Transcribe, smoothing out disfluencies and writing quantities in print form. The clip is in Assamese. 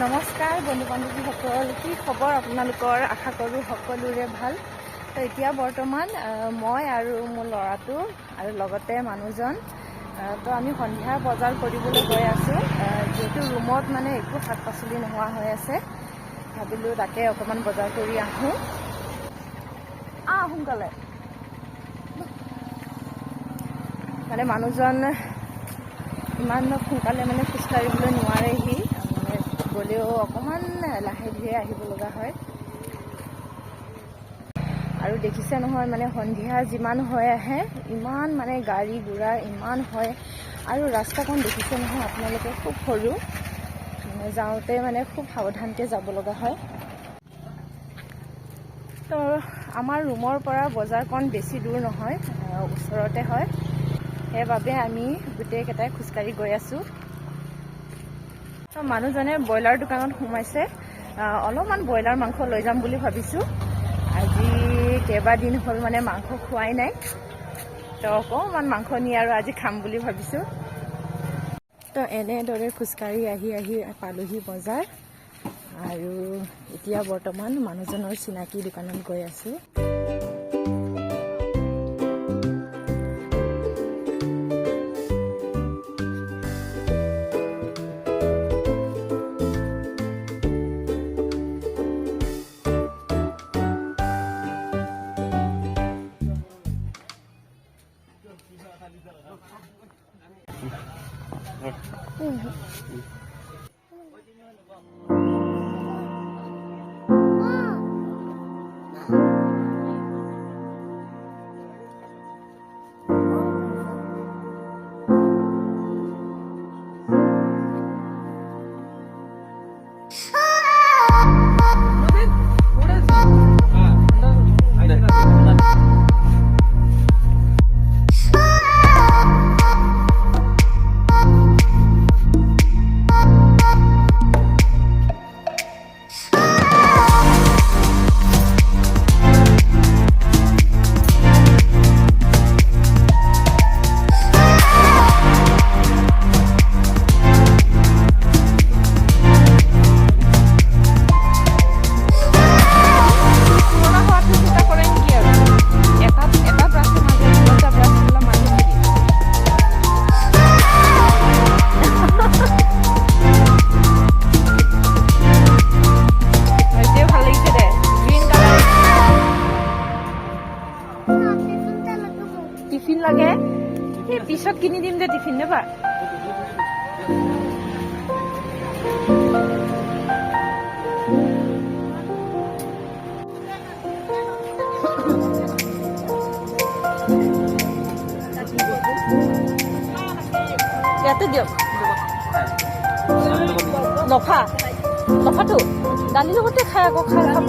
নমস্কাৰ বন্ধু বান্ধৱীসকল, কি খবৰ আপোনালোকৰ? আশা কৰোঁ সকলোৰে ভাল। তো এতিয়া বৰ্তমান মই আৰু মোৰ ল'ৰাটো আৰু লগতে মানুহজন তো আমি সন্ধিয়া বজাৰ কৰিবলৈ গৈ আছোঁ। যিহেতু ৰুমত মানে একো শাক পাচলি নোহোৱা হৈ আছে, ভাবিলোঁ তাকে অকণমান বজাৰ কৰি আহোঁ। সোনকালে মানে মানুহজন ইমান সোনকালে মানে খোজকাঢ়িবলৈ নোৱাৰেহি, গ'লেও অকণমান লাহে ধীৰে আহিব লগা হয়। আৰু দেখিছে নহয়, মানে সন্ধিয়া যিমান হৈ আহে ইমান মানে গাড়ী ঘোঁৰা ইমান হয়। আৰু ৰাস্তাখন দেখিছে নহয় আপোনালোকে, খুব সৰু, মানে যাওঁতে মানে খুব সাৱধানকৈ যাব লগা হয়। তো আমাৰ ৰুমৰ পৰা বজাৰখন বেছি দূৰ নহয়, ওচৰতে হয়। সেইবাবে আমি গোটেইকেইটাই খোজকাঢ়ি গৈ আছোঁ। তো মানুহজনে ব্ৰইলাৰ দোকানত সোমাইছে, অলপমান ব্ৰইলাৰ মাংস লৈ যাম বুলি ভাবিছোঁ। আজি কেইবাদিন হ'ল মানে মাংস খোৱাই নাই, তো অকণমান মাংস নি আৰু আজি খাম বুলি ভাবিছোঁ। তো এনেদৰে খোজকাঢ়ি আহি পালোহি বজাৰ, আৰু এতিয়া বৰ্তমান মানুহজনৰ চিনাকি দোকানত গৈ আছোঁ। টিফিন লাগে, এই পিছত কিনি দিম যে টিফিন নেবা। ইয়াতে দিয়ক লফাটো দালিৰ লগতে খাই, আকৌ খাব।